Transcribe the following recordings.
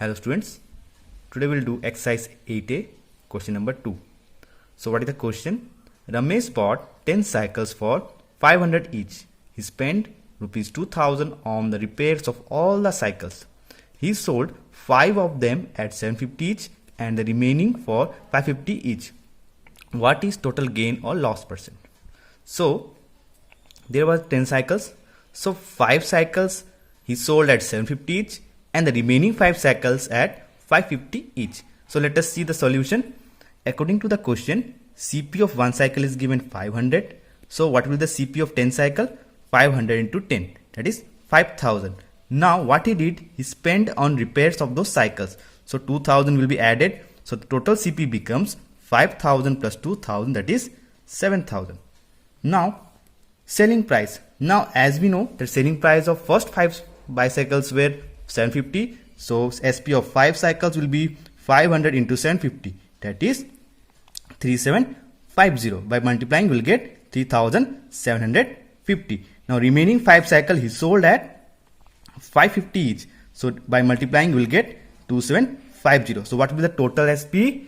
Hello students, today we'll do exercise 8a, question number 2. So what is the question? Ramesh bought 10 cycles for 500 each. He spent rupees 2000 on the repairs of all the cycles. He sold 5 of them at 750 each and the remaining for 550 each. What is total gain or loss percent? So there were 10 cycles. So 5 cycles he sold at 750 each and the remaining 5 cycles at 550 each. So let us see the solution. According to the question, CP of 1 cycle is given 500. So what will the CP of 10 cycle? 500 into 10, that is 5000. Now what he did, he spent on repairs of those cycles. So 2000 will be added. So the total CP becomes 5000 plus 2000, that is 7000. Now selling price. Now as we know, the selling price of first 5 bicycles were 750. So SP of 5 cycles will be 500 into 750, that is 3750. By multiplying we'll get 3750. Now remaining 5 cycle he sold at 550 each. So by multiplying we'll get 2750. So what will be the total SP?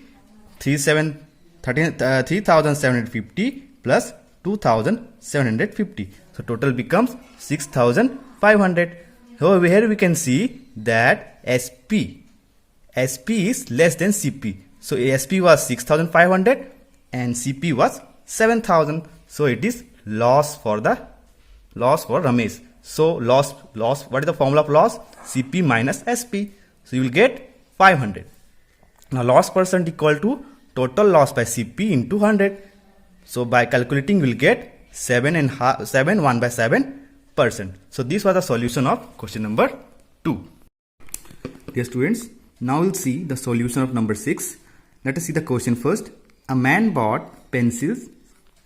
3750 plus 2750. So total becomes 6500. However, here we can see that SP is less than CP. So SP was 6500 and CP was 7000. So it is loss for Ramesh. So loss, what is the formula of loss? CP minus SP. So you will get 500. Now loss percent equal to total loss by CP into 100. So by calculating we will get 1/7%. So this was the solution of question number 2. Dear students, now we'll see the solution of number 6. Let us see the question first. A man bought pencils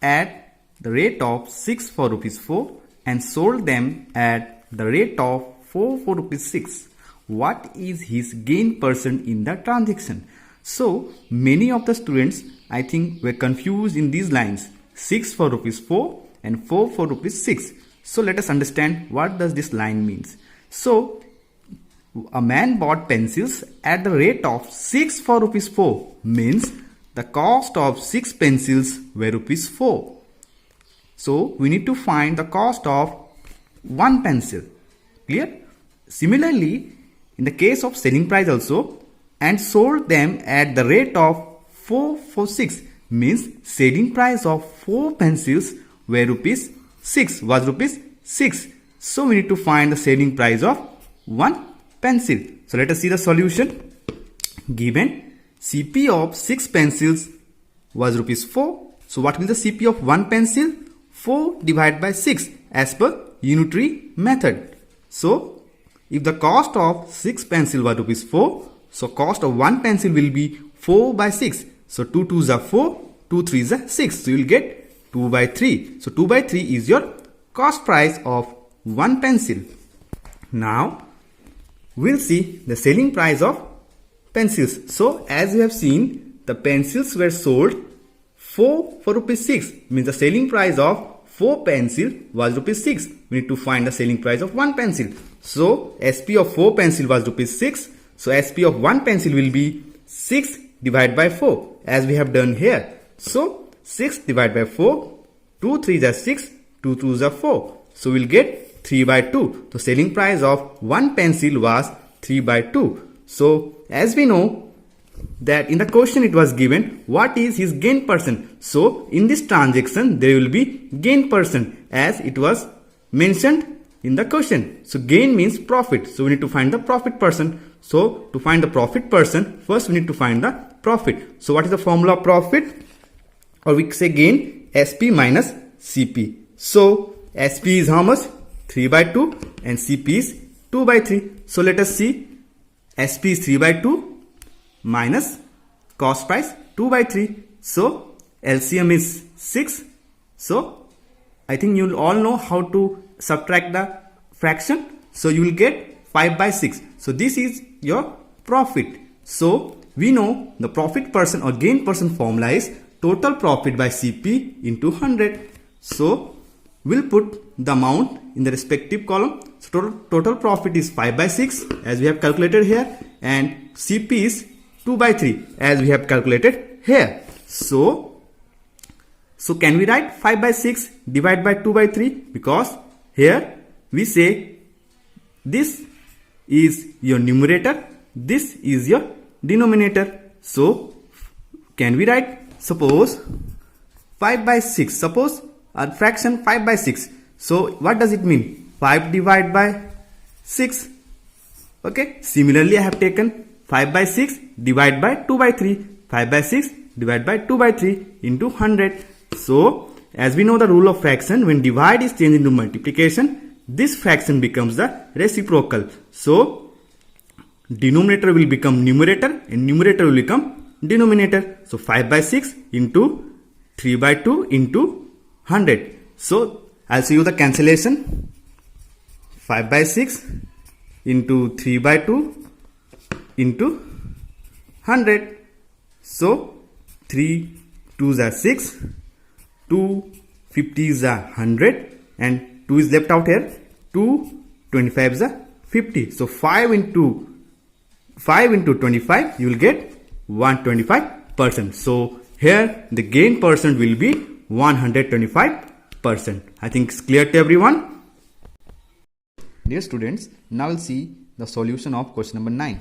at the rate of 6 for rupees 4 and sold them at the rate of 4 for rupees 6. What is his gain percent in the transaction? So many of the students, I think, were confused in these lines. 6 for rupees 4 and 4 for rupees 6. So let us understand what does this line means. So a man bought pencils at the rate of 6 for rupees 4 means the cost of 6 pencils were rupees 4. So we need to find the cost of 1 pencil. Clear? Similarly, in the case of selling price also, and sold them at the rate of 4 for 6 means selling price of 4 pencils were rupees 6 was rupees 6. So we need to find the selling price of 1 pencil. So let us see the solution. Given CP of 6 pencils was rupees 4. So what will the CP of 1 pencil? 4 divided by 6 as per unitary method. So if the cost of 6 pencil was rupees 4, so cost of 1 pencil will be 4 by 6. So 2 2s are 4, 2 3s are 6. So you will get 2 by 3. So 2 by 3 is your cost price of 1 pencil. Now we'll see the selling price of pencils. So as you have seen, the pencils were sold 4 for rupees 6 means the selling price of 4 pencil was rupees 6. We need to find the selling price of 1 pencil. So SP of 4 pencil was rupees 6. So SP of 1 pencil will be 6 divided by 4 as we have done here. So 6 divided by 4, 2 3s are 6, 2 2s are 4. So we'll get 3 by 2. The selling price of 1 pencil was 3 by 2. So as we know that in the question it was given what is his gain percent. So in this transaction there will be gain percent as it was mentioned in the question. So gain means profit. So we need to find the profit percent. So to find the profit percent, first we need to find the profit. So what is the formula of profit? Or we say gain, SP minus CP. So SP is how much? 3 by 2 and CP is 2 by 3. So let us see. SP is 3 by 2 minus cost price 2 by 3. So LCM is 6. So I think you all know how to subtract the fraction. So you will get 5 by 6. So this is your profit. So we know the profit percent or gain percent formula is total profit by CP into 100. So we'll put the amount in the respective column. So total profit is 5 by 6 as we have calculated here, and CP is 2 by 3 as we have calculated here. So can we write 5 by 6 divided by 2 by 3? Because here we say this is your numerator, this is your denominator. So can we write, suppose 5 by 6, suppose a fraction 5 by 6. So what does it mean? 5 divided by 6. Okay, similarly I have taken 5 by 6 divided by 2 by 3. 5 by 6 divided by 2 by 3 into 100. So as we know the rule of fraction, when divide is changed into multiplication, this fraction becomes the reciprocal. So denominator will become numerator and numerator will become denominator. So 5 by 6 into 3 by 2 into 100. So I'll show you the cancellation. 5 by 6 into 3 by 2 into 100. So 3 2s are 6, 2 50s are 100 and 2 is left out here. 2 25s are 50. So 5 into 25 you will get 125%. So here the gain percent will be 125%. I think it's clear to everyone. Dear students, now we'll see the solution of question number 9.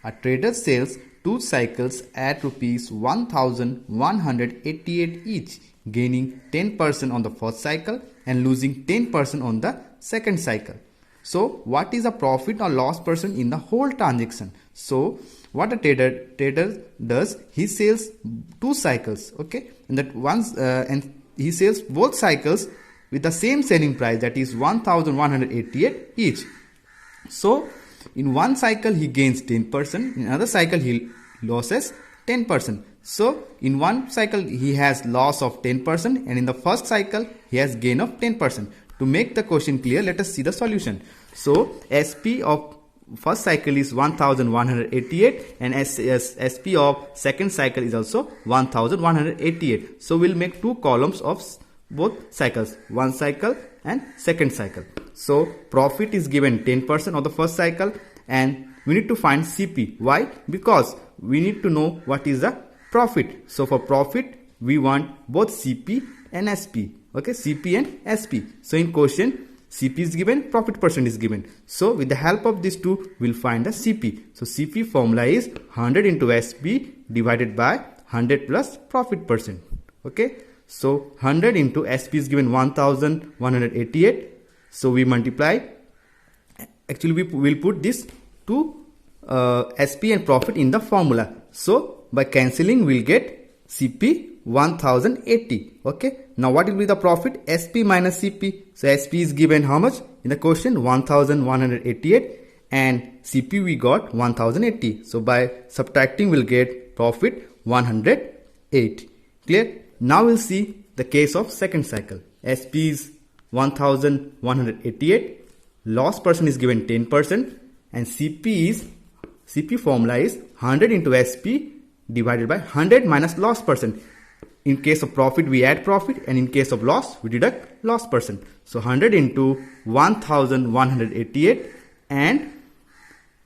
A trader sells 2 cycles at rupees 1188 each, gaining 10% on the first cycle and losing 10% on the second cycle. So what is the profit or loss percent in the whole transaction? So what a trader does, he sells 2 cycles, okay, and that once and he sells both cycles with the same selling price, that is 1188 each. So in one cycle he gains 10%, in another cycle he loses 10%. So in one cycle he has loss of 10% and in the first cycle he has gain of 10%. To make the question clear, let us see the solution. So SP of first cycle is 1188 and SP of second cycle is also 1188. So we'll make 2 columns of both cycles, one cycle and second cycle. So profit is given 10% of the first cycle and we need to find CP. Why? Because we need to know what is the profit. So for profit we want both CP and SP. Okay, CP and SP. So in question CP is given, profit percent is given. So with the help of these two we'll find the CP. So CP formula is 100 into SP divided by 100 plus profit percent. Okay, so 100 into SP is given 1188. So we multiply, actually we will put this to SP and profit in the formula. So by cancelling we'll get CP 1080. Okay, now what will be the profit? SP minus CP. So SP is given how much in the question? 1188 and CP we got 1080. So by subtracting we'll get profit 108. Clear? Now we'll see the case of second cycle. SP is 1188, loss percent is given 10% and CP formula is 100 into SP divided by 100 minus loss percent. In case of profit we add profit and in case of loss we deduct loss percent. So 100 into 1188 and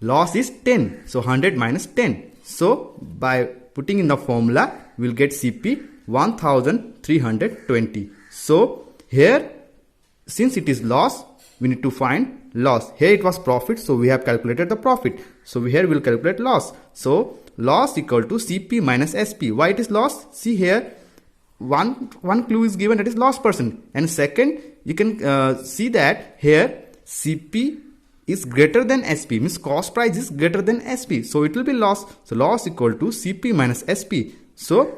loss is 10. So 100 minus 10. So by putting in the formula we'll get CP 1320. So here since it is loss we need to find loss. Here it was profit, so we have calculated the profit. So here we will calculate loss. So loss equal to CP minus SP. Why it is loss? See here one clue is given, that is loss percent, and second you can see that here CP is greater than SP, means cost price is greater than SP, so it will be loss. So loss equal to CP minus SP. So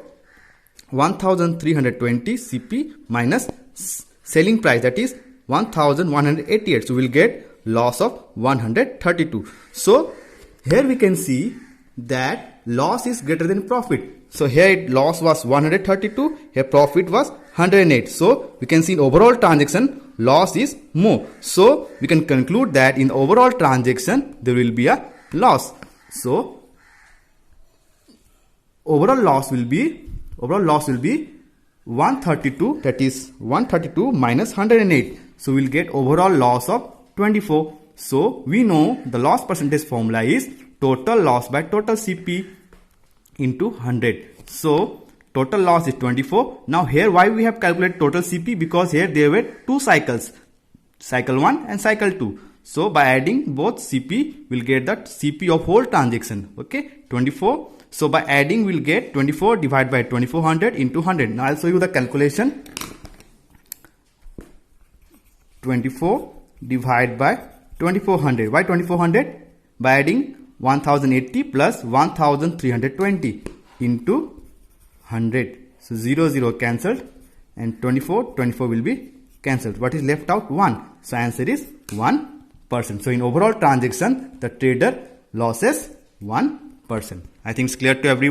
1320 CP minus selling price, that is 1188. So we'll get loss of 132. So here we can see that loss is greater than profit. So here loss was 132, here profit was 108. So we can see in overall transaction loss is more. So we can conclude that in overall transaction there will be a loss. So overall loss will be 132, that is 132 minus 108. So we'll get overall loss of 24. So we know the loss percentage formula is total loss by total CP into 100. So total loss is 24. Now here why we have calculated total CP? Because here there were two cycles, cycle 1 and cycle 2. So by adding both CP, we'll get the CP of whole transaction. Okay, 24. So by adding, we'll get 24 divided by 2400 into 100. Now I'll show you the calculation. 24 divided by 2400. Why 2400? By adding 1080 plus 1320 into 100. So 0 0 cancelled and 24 will be cancelled. What is left out? 1. So answer is 1%. So in overall transaction, the trader loses 1%. I think it's clear to everyone.